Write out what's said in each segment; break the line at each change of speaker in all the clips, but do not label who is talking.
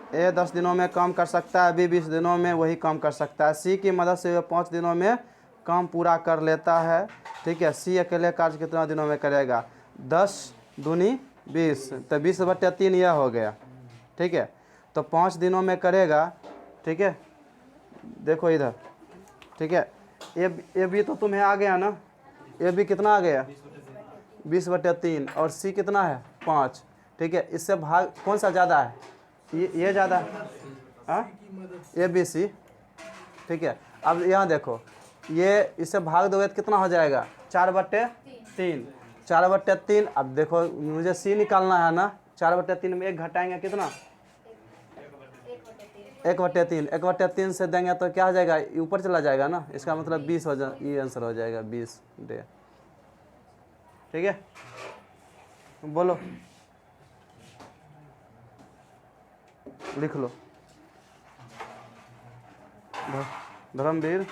ए 10 दिनों में काम कर सकता है, बी 20 दिनों में वही काम कर सकता है। सी की मदद से वह 5 दिनों में काम पूरा कर लेता है। ठीक है, सी अकेले कार्य कितना दिनों में करेगा? 10 दूनी 20, तो 20/3 यह हो गया। ठीक है, तो 5 दिनों में करेगा। ठीक है, देखो इधर। ठीक है, ए बी तो तुम्हें आ गया ना, ए बी कितना आ गया? 20/3 और सी कितना है? 5। ठीक है, इससे भाग कौन सा ज़्यादा है? ये ज़्यादा है, हाँ, ए बी सी। ठीक है, अब यहाँ देखो, ये इससे भाग दोगे तो कितना हो जाएगा? 4/3। 4/3। अब देखो मुझे सी निकालना है ना, 4/3 में 1 घटाएंगे कितना? 1/3। 1/3 से देंगे तो क्या हो जाएगा? ऊपर चला जाएगा ना, इसका मतलब 20 हो जा, ये आंसर हो जाएगा 20 डे। ठीक है, बोलो, लिख लो। धर्मवीर,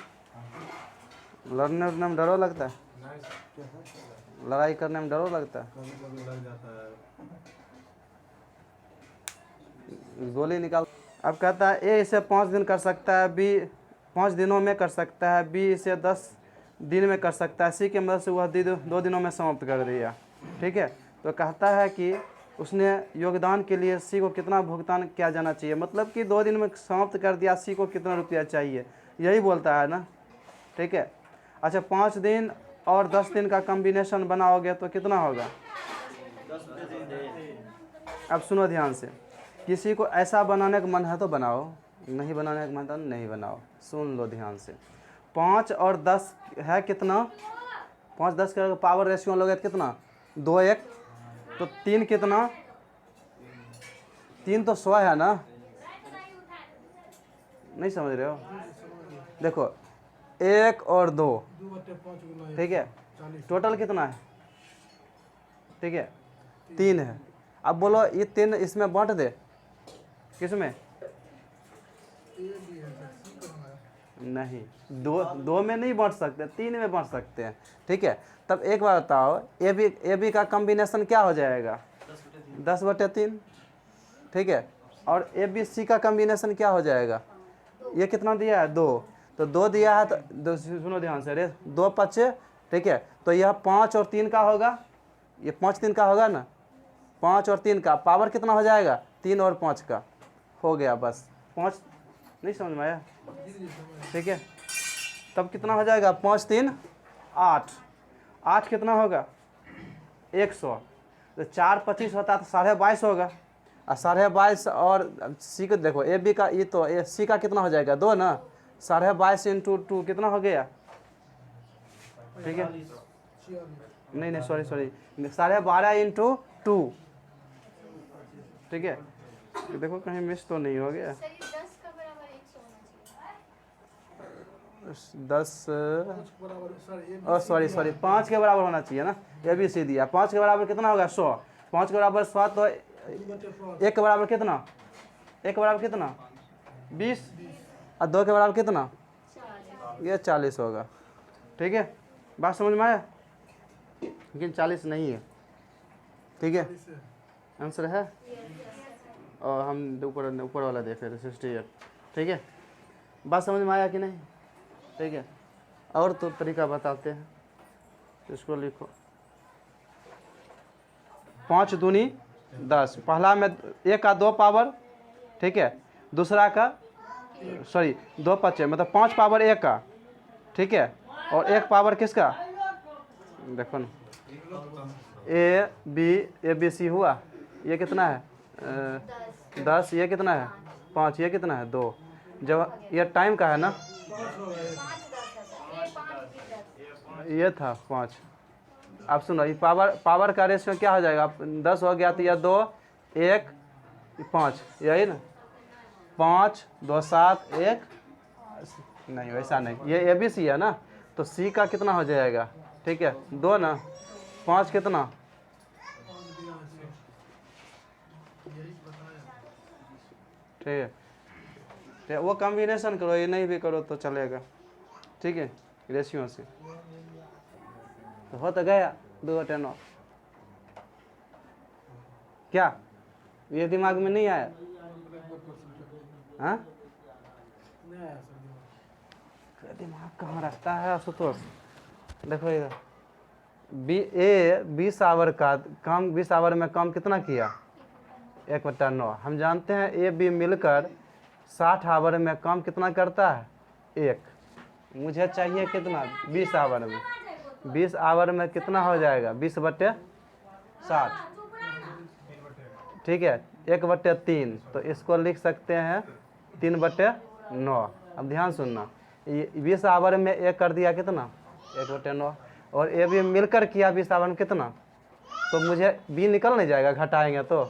लड़ने में डरो लगता है? लड़ाई करने में डरो लगता है? गोली निकाल। अब कहता है ए इसे 5 दिन कर सकता है, बी 5 दिनों में कर सकता है, बी इसे 10 दिन में कर सकता है, सी की मदद से वह 2 दिनों में समाप्त कर दिया। ठीक है, तो कहता है कि उसने योगदान के लिए सी को कितना भुगतान किया जाना चाहिए, मतलब कि 2 दिन में समाप्त कर दिया, सी को कितना रुपया चाहिए, यही बोलता है ना। ठीक है, अच्छा 5 दिन और 10 दिन का कॉम्बिनेशन बनाओगे तो कितना होगा? अब सुनो ध्यान से, किसी को ऐसा बनाने का मन है तो बनाओ, नहीं बनाने का मन है नहीं बनाओ। सुन लो ध्यान से, 5 और 10 है कितना? 5 10 का पावर रेशियो लोगे तो कितना? 2 1, तो 3 कितना? 3 तो 100 है ना, नहीं समझ रहे हो? देखो 1 और 2, ठीक है, टोटल कितना है? ठीक है, 3 है। अब बोलो ये 3 इसमें बांट दे, किसमें? नहीं, 2 में नहीं बांट सकते, 3 में बांट सकते हैं। ठीक है, तब एक बार बताओ, ए बी का कॉम्बिनेशन क्या हो जाएगा? 10/3। ठीक है, और ए बी सी का कॉम्बिनेशन क्या हो जाएगा? ये कितना दिया है? 2। तो 2 दिया है तो सुनो ध्यान से, अरे 2 5। ठीक है, तो यह 5 और 3 का होगा, ये 5 3 का होगा ना, 5 और 3 का पावर कितना हो जाएगा? 3 और 5 का हो गया, बस 5। नहीं समझ में आया? ठीक है, तब कितना हो जाएगा? 5 3 8। 8 कितना होगा? 100। तो 4 25 होता तो 22.5 होगा, और 22.5 और सी को देखो, ए बी का ये तो सी का कितना हो जाएगा? 2 ना, 22.5 × 2 कितना हो गया? ठीक है, नहीं सॉरी 12.5 × 2। ठीक है, देखो कहीं मिस तो नहीं हो गया? 10 सॉरी 5 के बराबर होना चाहिए ना, ए बी सी दिया। 5 के बराबर कितना होगा? 100। 5 के बराबर 100, तो 1 के बराबर कितना? 1 के बराबर कितना? 20, और 2 के बराबर कितना? ये 40 होगा। ठीक है, बात समझ में आया? लेकिन 40 नहीं है। ठीक है, आंसर है, और हम ऊपर वाला देख रहे थे 68। ठीक है, बात समझ में आया कि नहीं? ठीक है, और तो तरीका बताते हैं, इसको लिखो। 5 दूनी 10, पहला में 1 का 2 पावर, ठीक है, दूसरा का सॉरी 2 5 मतलब 5 पावर 1 का, ठीक है, और 1 पावर किसका? देखो ना, ए बी सी हुआ, ये कितना है? 10, ये कितना है? 5, ये कितना है? 2। जब ये टाइम का है ना, ये था 5। अब सुनो, ये पावर का रेशियो क्या हो जाएगा? 10 हो गया तो यह 2 1 5, यही ना, 5 2 7 1, नहीं वैसा नहीं, ये ए बी सी है ना, तो सी का कितना हो जाएगा? ठीक है, 2 ना, 5 कितना? ठीक है, ठीक, वो कॉम्बिनेशन करो, ये नहीं भी करो तो चलेगा। ठीक है, रेशियो से तो हो तो गया 2/9। क्या ये दिमाग में नहीं आया? हाँ, दिमाग कहाँ रखता है आशुतोष। देखो इधर ए 20 आवर का काम, 20 आवर में काम कितना किया? 1/9। हम जानते हैं ए बी मिलकर 60 आवर में काम कितना करता है? 1। मुझे चाहिए कितना? 20 आवर में। 20 आवर में कितना हो जाएगा? 20/60, ठीक है, 1/3। तो इसको लिख सकते हैं 3/9। अब ध्यान सुनना, 20 आवर में एक कर दिया कितना? 1/9। और ए बी मिलकर किया 20 आवर में कितना? तो मुझे बी निकल नहीं जाएगा घटाएंगे तो?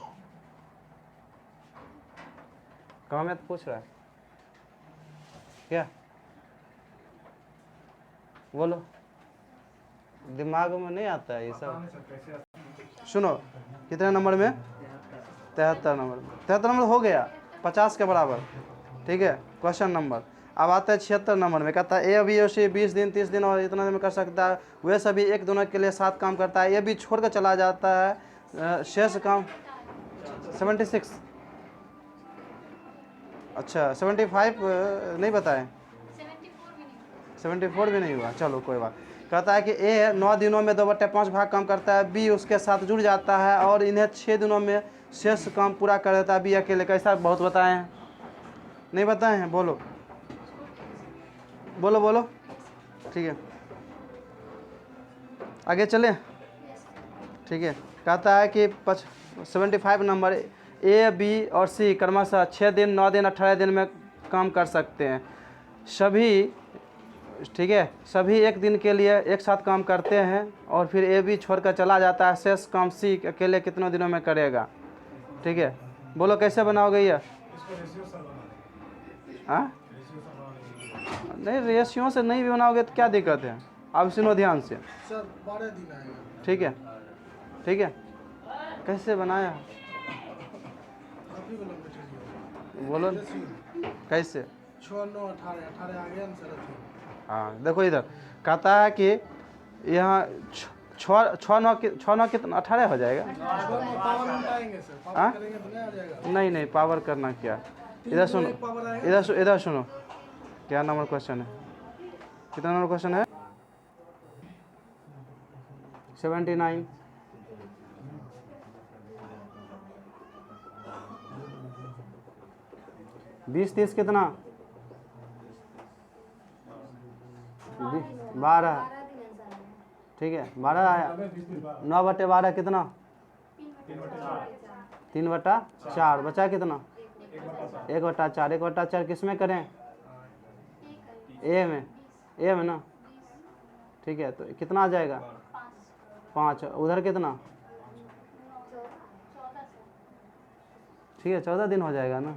काम है तो पूछ रहा है क्या? बोलो, दिमाग में नहीं आता है ये सब। सुनो, कितने नंबर में? 73 नंबर। 73 नंबर हो गया 50 के बराबर, ठीक है। क्वेश्चन नंबर अब आता है 76 नंबर में। कहता है ए बी और सी 20 दिन 30 दिन और इतना दिन में कर सकता है। वे सभी एक दोनों के लिए 7 काम करता है। ए बी छोड़ कर चला जाता है, शेष काम 76। अच्छा 75 नहीं बताए, 74 भी नहीं हुआ, चलो कोई बात। कहता है कि ए 9 दिनों में 2/5 भाग काम करता है। बी उसके साथ जुड़ जाता है और इन्हें 6 दिनों में शेष काम पूरा कर देता है। बी अकेले। कैसा? बहुत बताए हैं, नहीं बताए हैं? बोलो बोलो बोलो, ठीक है, आगे चले, ठीक है। कहता है कि 75 नंबर ए बी और सी क्रमशः 6 दिन 9 दिन 18 दिन में काम कर सकते हैं। सभी, ठीक है, सभी एक दिन के लिए एक साथ काम करते हैं और फिर ए बी छोड़कर चला जाता है। शेष काम सी अकेले कितने दिनों में करेगा? ठीक है, बोलो कैसे बनाओगे ये? हाँ, नहीं रेशियो से नहीं भी बनाओगे तो क्या दिक्कत है? अब सुनो ध्यान से,
12 दिन आएगा,
ठीक है, ठीक है। कैसे बनाया? बोलो कैसे?
6 9 18 आ गया ना सर।
हाँ देखो इधर कहता है कि यहाँ 6 9 कितना 18 हो जाएगा। हाँ नहीं नहीं, पावर करना क्या? इधर सुनो, इधर सुनो, क्या नंबर क्वेश्चन है? कितना नंबर क्वेश्चन है? 79। बीस 30 कितना? 12, ठीक है, 12 आया। 9/12 कितना? 3/4 बचा कितना? 1/4। 1/4 किस में करें? ए में, ए में ना, ठीक है। तो कितना आ जाएगा? 5। उधर कितना? ठीक है, 14 दिन हो जाएगा ना,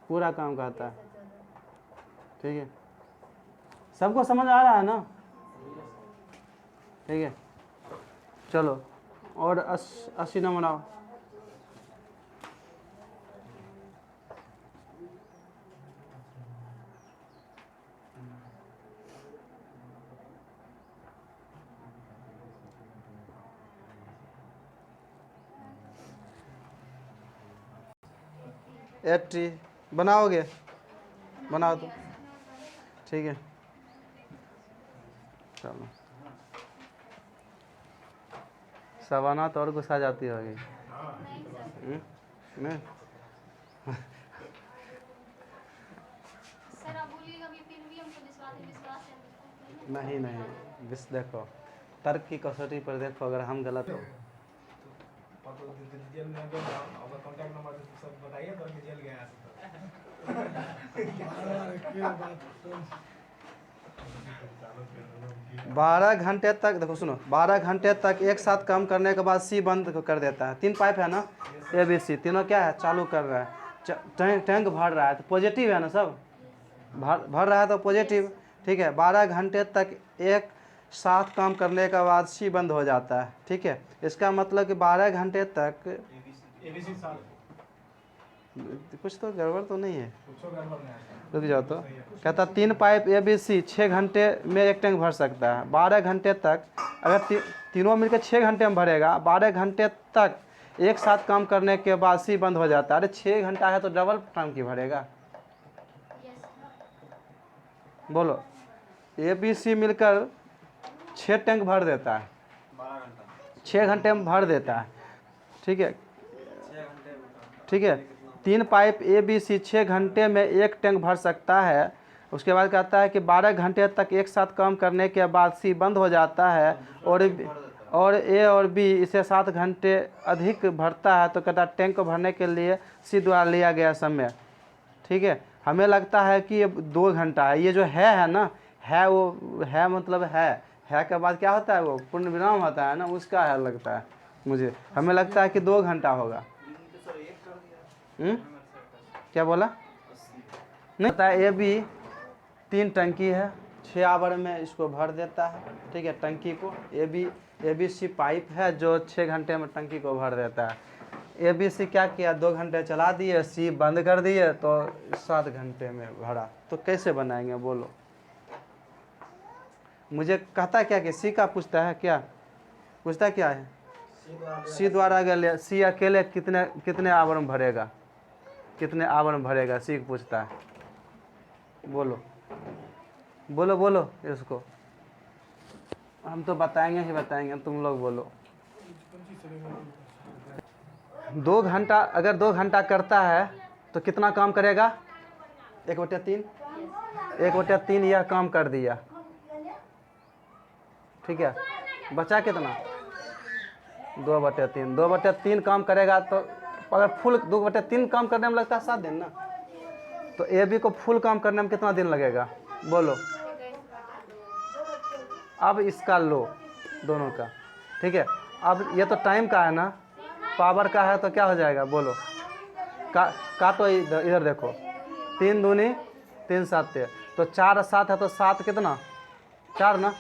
पूरा काम करता है, ठीक है। सबको समझ आ रहा है ना? ठीक है, चलो और 80 नंबर आओ। एट्टी बनाओगे? बनाओ तो, ठीक है, चलो। सवाना तो और गुस्सा जाती होगी। नहीं नहीं नहीं, देखो तर्क की कसौटी पर देखो, अगर हम गलत हो
जेल में गया, और कांटेक्ट नंबर सब बताइए तो मैं जेल गया।
12 घंटे तक, देखो सुनो, 12 घंटे तक एक साथ काम करने के बाद सी बंद कर देता है। 3 पाइप है ना, ए बी सी, तीनों क्या है? चालू कर रहा है, टैंक भर रहा है, तो पॉजिटिव है ना, सब भर रहा है तो पॉजिटिव, ठीक है। 12 घंटे तक एक साथ काम करने के बाद सी बंद हो जाता है, ठीक है। इसका मतलब कि 12 घंटे तक कुछ तो गड़बड़ तो नहीं है, रुक जाओ तो। कहता 3 पाइप ए बी सी 6 घंटे में एक टैंक भर सकता है। 12 घंटे तक, अगर तीनों मिलकर 6 घंटे में भरेगा, 12 घंटे तक एक साथ काम करने के बाद सी बंद हो जाता है। अरे 6 घंटा है तो डबल टाइम की भरेगा, बोलो, ए बी सी मिलकर 6 टैंक भर देता है, 6 घंटे में भर देता है, ठीक है। ठीक है, 3 पाइप ए बी सी 6 घंटे में 1 टैंक भर सकता है। उसके बाद कहता है कि 12 घंटे तक एक साथ काम करने के बाद सी बंद हो जाता है और ए और बी इसे 7 घंटे अधिक भरता है। तो कहता है टैंक को भरने के लिए सी द्वारा लिया गया समय, ठीक है। हमें लगता है कि ये 2 घंटा है। ये जो है ना, है वो है मतलब है के बाद क्या होता है, वो पूर्ण विराम होता है ना, उसका है लगता है मुझे। हमें लगता है कि 2 घंटा होगा। क्या बोला? नहीं पता है। ए बी 3 टंकी है, 6 आवर में इसको भर देता है, ठीक है, टंकी को। ए बी सी पाइप है जो 6 घंटे में टंकी को भर देता है। ए बी सी क्या किया, 2 घंटे चला दिए, सी बंद कर दिए, तो 7 घंटे में भरा। तो कैसे बनाएंगे बोलो? मुझे कहता क्या कि सी का पूछता है, क्या पूछता क्या है? सी द्वारा अगर सी अकेले कितने आवर में भरेगा, कितने आवर में भरेगा, सी पूछता है। बोलो बोलो बोलो इसको। हम तो बताएंगे ही बताएंगे, तुम लोग बोलो। 2 घंटा, अगर 2 घंटा करता है तो कितना काम करेगा? 1/3, 1/3 यह काम कर दिया, ठीक है। बचा कितना? 2/3, 2/3 काम करेगा। तो अगर फुल 2/3 काम करने में लगता है 7 दिन ना, तो ए बी को फुल काम करने में कितना दिन लगेगा बोलो? अब इसका लो दोनों का, ठीक है। अब ये तो टाइम का है ना, पावर का है, तो क्या हो जाएगा बोलो? काटो इधर देखो, 3 दूनी 3 7, तो 4 और 7 है, तो 7 कितना? 4 ना,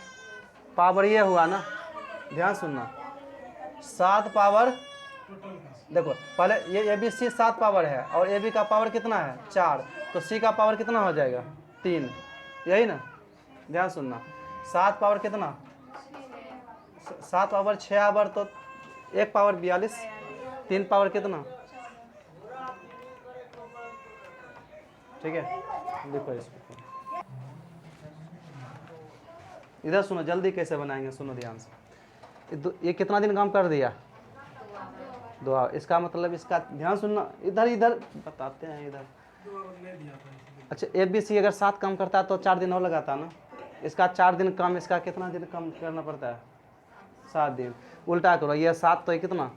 पावर ये हुआ ना, ध्यान सुनना। 7 पावर, देखो पहले ये ए बी सी 7 पावर है और ए बी का पावर कितना है? 4, तो सी का पावर कितना हो जाएगा? 3, यही ना, ध्यान सुनना। 7 पावर कितना? 7 पावर 6 आवर, तो 1 पावर 42, 3 पावर कितना? ठीक है, देखो इसको इधर सुनो, जल्दी कैसे बनाएंगे सुनो ध्यान से। ये कितना दिन काम कर दिया? 2 आवर। इसका मतलब, इसका ध्यान सुनना, इधर इधर बताते हैं इधर। अच्छा, ए बी सी अगर 7 काम करता है तो 4 दिन और लगाता है ना। इसका 4 दिन कम, इसका कितना दिन कम करना पड़ता है? 7 दिन। उल्टा करो, ये 7 तो ये कितना?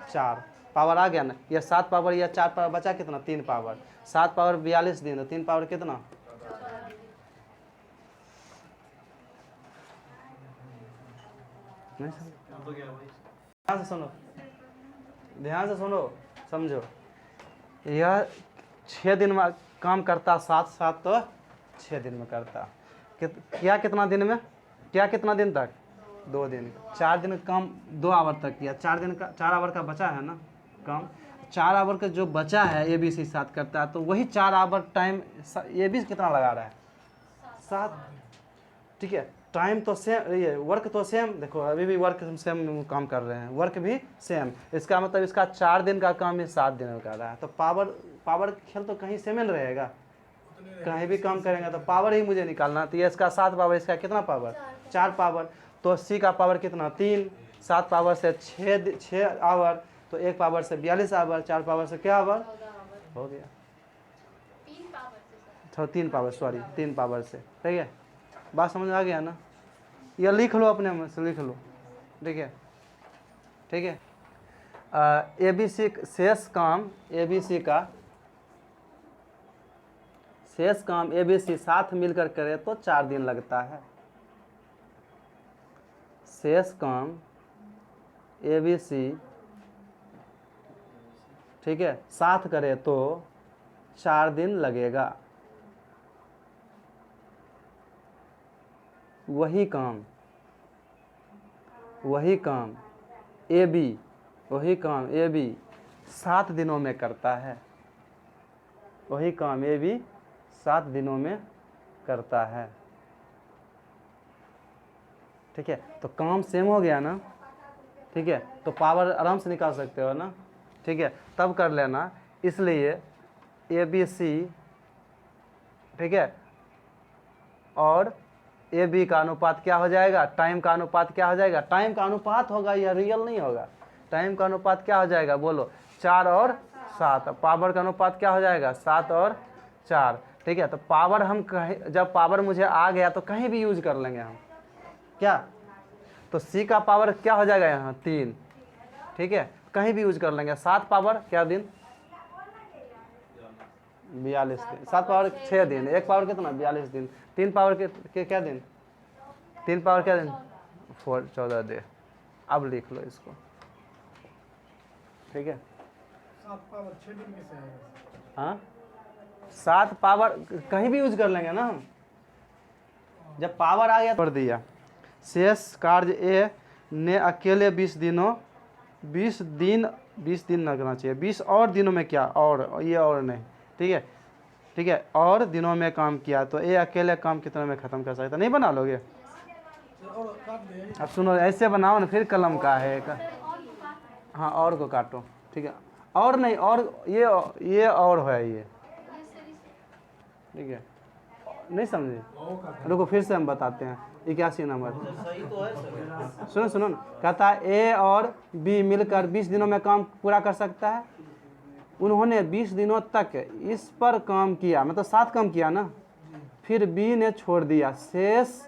4 पावर आ गया ना, ये 7 पावर, या 4 पावर, बचा कितना? 3 पावर। 7 पावर 42 दिन, तो 3 पावर कितना? ध्यान से सुनो, ध्यान से सुनो, समझो। यह 6 दिन में काम करता, 7 तो 6 दिन में करता। क्या कितना दिन में? क्या कितना दिन तक? 2 दिन। 4 दिन काम 2 आवर तक किया। 4 दिन का, 4 आवर का बचा है ना काम। 4 आवर का जो बचा है ए बी सी 7 करता है, तो वही 4 आवर टाइम ए बी कितना लगा रहा है? 7, ठीक है। टाइम तो सेम, ये वर्क तो सेम, देखो अभी भी वर्क सेम काम कर रहे हैं, वर्क भी सेम। इसका मतलब इसका 4 दिन का काम ये 7 दिन में कर रहा है। तो पावर खेल तो कहीं सेम रहेगा, कहीं भी काम करेंगे तो पावर ही मुझे निकालना। तो ये इसका 7 पावर, इसका कितना पावर? 4 पावर। तो सी का पावर कितना? 3। 7 पावर से 6 आवर, तो 1 पावर से 42 आवर, 4 पावर से क्या आवर हो गया? 3 पावर, सॉरी 3 पावर से, ठीक है। बात समझ आ गया ना? ये लिख लो, अपने में से लिख लो, ठीक है, ठीक है। ए बी सी शेष काम, ए बी सी का शेष काम ए बी सी साथ मिलकर करे तो 4 दिन लगता है। शेष काम ए बी सी, ठीक है, साथ करे तो 4 दिन लगेगा। वही काम ए बी, वही काम ए बी 7 दिनों में करता है। वही काम ए बी 7 दिनों में करता है, ठीक है। तो काम सेम हो गया ना, ठीक है। तो पावर आराम से निकाल सकते हो ना, ठीक है। तब कर लेना। इसलिए ए बी सी, ठीक है, और ए बी का अनुपात क्या हो जाएगा, टाइम का अनुपात क्या हो जाएगा, टाइम का अनुपात होगा, यह रियल नहीं होगा। टाइम का अनुपात क्या हो जाएगा, बोलो 4 और 7। पावर का अनुपात क्या हो जाएगा, 7 और 4। ठीक है, तो पावर हम कहीं, जब पावर मुझे आ गया तो कहीं भी यूज कर लेंगे हम, क्या, तो सी का पावर क्या हो जाएगा यहाँ 3। ठीक है, कहीं भी यूज कर लेंगे। 7 पावर क्या दिन, 42 दिन। 7 पावर 6 दिन, 1 पावर कितना 42 दिन। 3 पावर के क्या दिन, 3 पावर क्या दिन 4 14 दिन। अब लिख लो इसको। ठीक है,
7 पावर 6 दिन में से आएगा।
हाँ 7 पावर कहीं भी यूज कर लेंगे ना हम, जब पावर आ गया कर दिया। शेष कार्य ए ने अकेले 20 दिन लगना चाहिए, 20 और दिनों में क्या, और ये और नहीं, ठीक है, ठीक है, और दिनों में काम किया, तो ए अकेले काम कितने में ख़त्म कर सकता, नहीं बना लोगे।
और काट दे।
अब सुनो, ऐसे बनाओ ना, फिर कलम का है एक, हाँ और को काटो। ठीक है, और नहीं, और ये और है ये, ठीक है, नहीं समझे, रुको फिर से हम बताते हैं। 81 नंबर सुनो सुनो ना, कहता है ए और बी मिलकर 20 दिनों में काम पूरा कर सकता है। उन्होंने 20 दिनों तक इस पर काम किया, मतलब 7 काम किया ना, फिर बी ने छोड़ दिया। शेष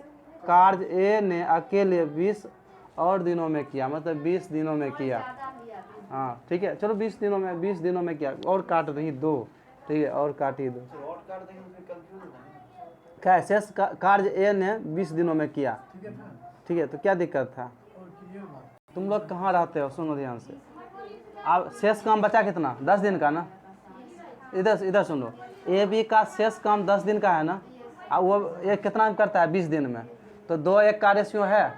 कार्य ए ने अकेले 20 और दिनों में किया, मतलब 20 दिनों में किया। हाँ ठीक है, चलो 20 दिनों में किया, और काट दही 2, ठीक है, और काटी 2। क्या है, शेष कार्य ए ने 20 दिनों में किया, ठीक है, तो क्या दिक्कत था। तुम लोग कहाँ रहते हो, सुनो ध्यान से। अब शेष काम बचा कितना, 10 दिन का ना। इधर सुनो, ए बी का शेष काम 10 दिन का है ना, अब वो एक कितना करता है 20 दिन में, तो 2 1 का रेशियो है,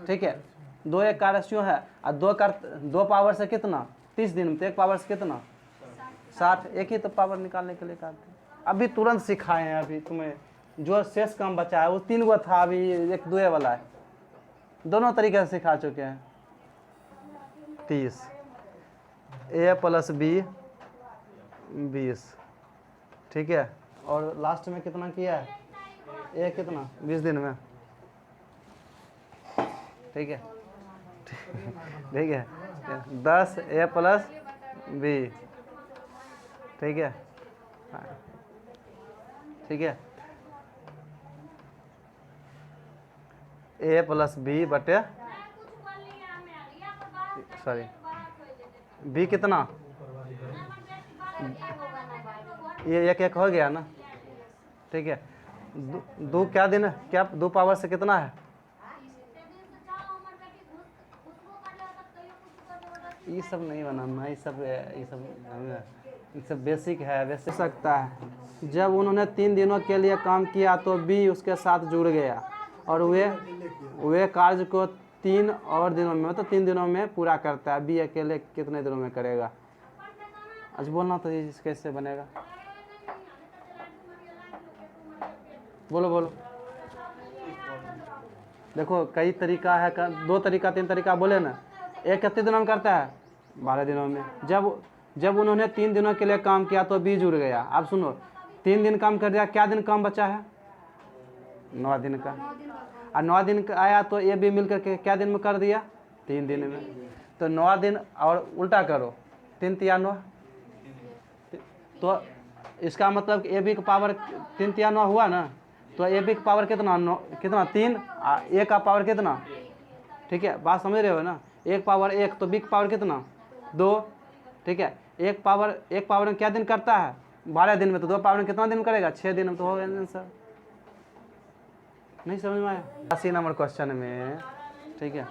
ठीक है, 2 1 का रेशियो है, और 2 पावर से कितना 30 दिन में, तो 1 पावर से कितना 60, एक ही तो पावर निकालने के लिए काटते हैं। अभी तुरंत सिखाए हैं, अभी तुम्हें जो शेष काम बचा है वो 3 गो था, अभी 1 2 वाला है, दोनों तरीके से सिखा चुके हैं। 30 ए प्लस बी 20, ठीक है, और लास्ट में कितना किया है, ए कितना 20 दिन में, ठीक है, ठीक है, 10 ए प्लस बी, ठीक है, ठीक है, ए प्लस बी बटे, सॉरी बी कितना, ये 1 1 हो गया ना, ठीक है, 2 क्या दिन, क्या 2 पावर से कितना है, ये सब नहीं बनाना, ये सब बेसिक है, बेसिक सकता है। जब उन्होंने 3 दिनों के लिए काम किया तो बी उसके साथ जुड़ गया, और वे कार्य को 3 और दिनों में, मतलब 3 दिनों में पूरा करता है। बी अकेले कितने दिनों में करेगा, आज बोलना तो ये कैसे बनेगा, बोलो बोलो। देखो कई तरीका है, 2 तरीका 3 तरीका बोले ना। एक कितने दिनों में करता है, 12 दिनों में। जब उन्होंने 3 दिनों के लिए काम किया तो बी जुड़ गया। अब सुनो, 3 दिन काम कर दिया, क्या दिन काम बचा है, 9 दिन का, और 9 दिन का आया तो ये भी मिलकर के क्या दिन में कर दिया, 3 दिन में। तो 9 दिन, और उल्टा करो, 3 तिया 9, तो इसका मतलब ए बी का पावर 3 तिया 9 हुआ ना, तो ए बी का पावर कितना 9, कितना 3, ए का पावर कितना, ठीक है, बात समझ रहे हो ना, 1 पावर 1, तो बी का पावर कितना 2, ठीक है, 1 पावर में क्या दिन करता है 12 दिन में, तो 2 पावर में कितना दिन करेगा 6 दिन में, तो हो गया आंसर। नहीं समझ में आया। 80 नंबर क्वेश्चन में, ठीक है,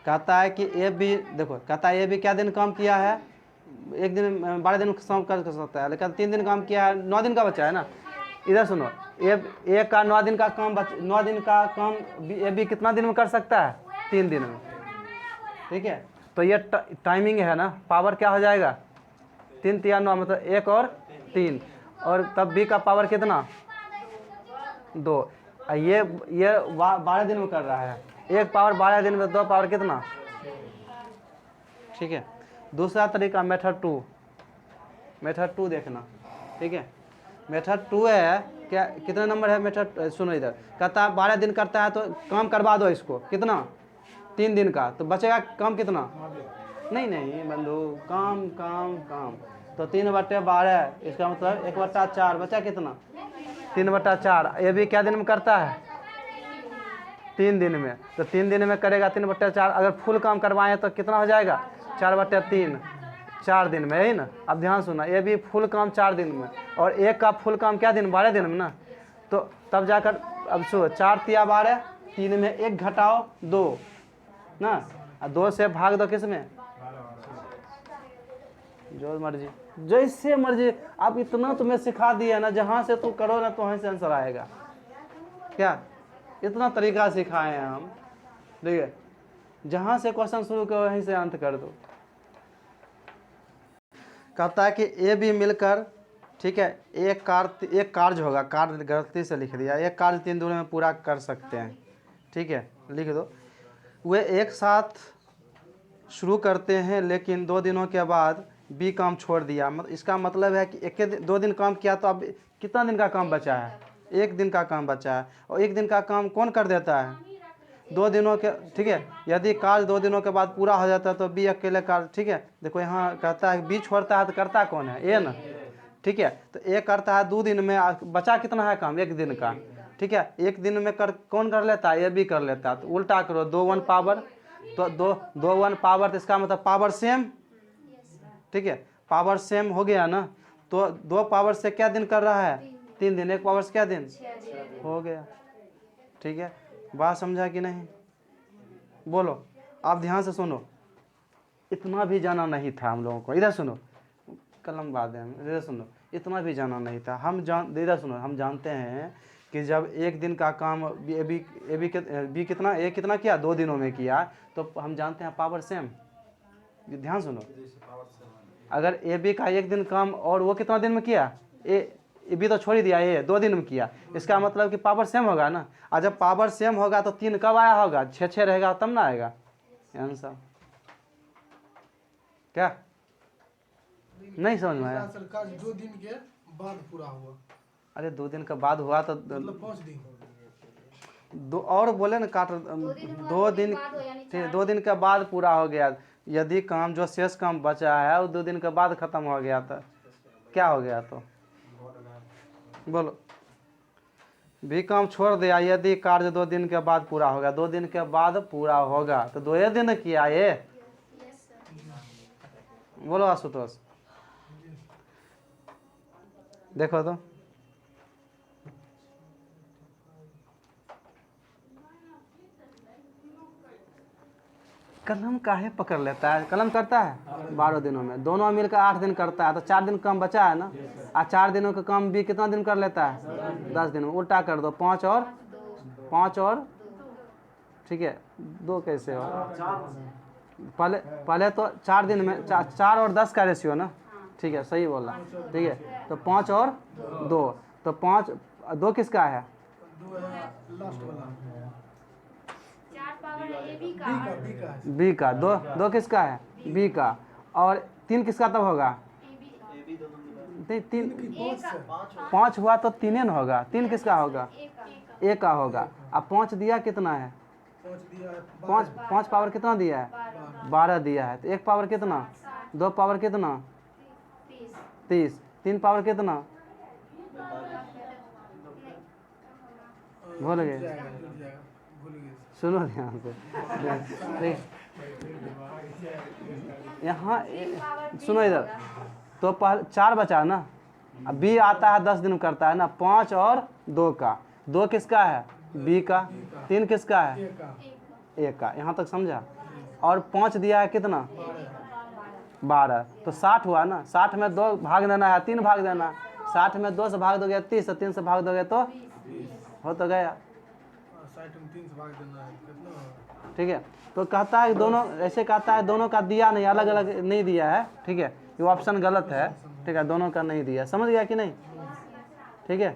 कहता है कि ए बी, देखो कहता है ए बी क्या दिन काम किया है, एक दिन 12 दिन काम कर सकता है, लेकिन 3 दिन काम किया है, 9 दिन का बचा है ना। इधर सुनो, ए का 9 दिन का काम 9 दिन का काम ए बी कितना दिन में कर सकता है, 3 दिन में, ठीक है, तो ये टाइमिंग है ना, पावर क्या हो जाएगा 3 तिया 9, मतलब 1 और 3, और तब बी का पावर कितना 2, ये 12 दिन में कर रहा है, 1 पावर 12 दिन में, 2 पावर कितना, ठीक है। दूसरा तरीका मेथड 2 देखना, ठीक है, मेथड 2 है क्या, कितना नंबर है मेथड, सुनो इधर, कहता है 12 दिन करता है तो काम करवा दो इसको, कितना 3 दिन का, तो बचेगा काम कितना, नहीं नहीं बंधु, काम काम काम, तो 3/12, इसका मतलब 1/4 बचा कितना 3/4। ये भी क्या दिन में करता है 3 दिन में, तो 3 दिन में करेगा 3/4, अगर फुल काम करवाएं तो कितना हो जाएगा 4/3, 4 दिन में, यही ना। अब ध्यान सुना, ये भी फुल काम 4 दिन में, और एक का फुल काम क्या दिन 12 दिन में ना, तो तब जाकर अब सो 4 तिया 12, 3 में 1 घटाओ 2 ना, और 2 से भाग दो किस में, जो मर्जी जैसे मर्जी। अब इतना तुम्हें सिखा दिया ना, जहाँ से तू करो ना तो वहीं से आंसर आएगा, क्या इतना तरीका सिखाए हैं हम, ठीक है, जहाँ से क्वेश्चन शुरू करो वहीं से अंत कर दो। कहता है कि ए बी मिलकर, ठीक है, एक कार्य होगा, कार्य गलती से लिख दिया, एक कार्य 3 दिनों में पूरा कर सकते हैं, ठीक है, लिख दो। वे एक साथ शुरू करते हैं लेकिन 2 दिनों के बाद बी काम छोड़ दिया, इसका मतलब है कि 2 दिन काम किया तो अब कितना दिन का काम बचा है, 1 दिन का काम बचा है, और 1 दिन का काम कौन कर देता है 2 दिनों के, ठीक है। यदि कार्य 2 दिनों के बाद पूरा हो जाता है तो बी अकेले कार्य, ठीक है, देखो यहाँ कहता है बी छोड़ता है तो करता कौन है, ए ना, ठीक है, तो ए करता है 2 दिन में, बचा कितना है काम 1 दिन का, ठीक है, 1 दिन में कौन कर लेता है, ए बी कर लेता है, तो उल्टा करो 2 1 पावर, तो 2 1 पावर, तो इसका मतलब पावर सेम, ठीक है, पावर सेम हो गया ना, तो 2 पावर से क्या दिन कर रहा है 3 दिन, 1 पावर से क्या दिन हो गया, ठीक है। बात समझा कि नहीं, बोलो, आप ध्यान से सुनो, इतना भी जाना नहीं था हम लोगों को, इधर सुनो, कलम बाद है, इधर सुनो, इतना भी जाना नहीं था, इधर सुनो, हम जानते हैं कि जब 1 दिन का काम बी कितना, ए कितना किया 2 दिनों में किया, तो हम जानते हैं पावर सेम, ध्यान सुनो, अगर ए बी का 1 दिन काम और वो कितना दिन में किया, ए बी तो छोड़ ही दिया, ए 2 दिन में किया, इसका मतलब कि पावर सेम होगा ना, और जब पावर सेम होगा तो 3 कब आया होगा, 6 रहेगा तब ना आएगा आंसर, क्या नहीं समझ में आया,
2 दिन के बाद पूरा हुआ,
अरे 2 दिन के बाद हुआ तो
मतलब 5 दिन,
और बोले ना काट 2 दिन, ठीक 2 दिन के बाद पूरा हो गया, यदि काम जो शेष काम बचा है वो 2 दिन के बाद खत्म हो गया तो क्या हो गया, तो बोलो, भी काम छोड़ दिया, यदि कार्य 2 दिन के बाद पूरा होगा, 2 दिन के बाद पूरा होगा, तो 2 दिन किया ये, बोलो आशुतोष, देखो तो कलम काहे पकड़ लेता है, कलम करता है 12 दिनों में, दोनों मिलकर 8 दिन करता है, तो 4 दिन कम बचा है ना, और 4 दिनों का काम भी कितना दिन कर लेता है 10 दिन में, उल्टा कर दो 5 और ठीक है 2 कैसे हो, पहले तो 4 दिन में 4 और 10 का रेशियो ना, ठीक है सही बोला, ठीक है, तो 5 और 2, तो 5 2 किसका है,
2 है लास्ट वाला,
बी का, 2 किसका है बी का, और 3 किसका तब होगा, नहीं 3 5 हुआ तो 3 न होगा, 3 किसका होगा ए का होगा, अब 5 दिया कितना है, 5 पावर कितना दिया है 12 दिया है, तो 1 पावर कितना, 2 पावर कितना 30, 3 पावर कितना भूल गए, सुनो ध्यान से, यहाँ सुनो इधर, तो पहले 4 बचा ना, अब बी आता है 10 दिन करता है ना, 5 और 2 का, 2 किसका है बी का, 3 किसका है ए का, यहाँ तक समझा, और 5 दिया है कितना 12, तो 60 हुआ ना, 60 में 2 भाग देना है, 3 भाग देना, 60 में 2 से भाग दोगे 30, 3 से भाग दोगे तो हो तो गया, ठीक है। तो कहता है दोनों, ऐसे कहता है दोनों का दिया नहीं, अलग अलग नहीं दिया है, ठीक है, ये ऑप्शन गलत है, ठीक है, दोनों का नहीं दिया, समझ गया कि नहीं, ठीक है।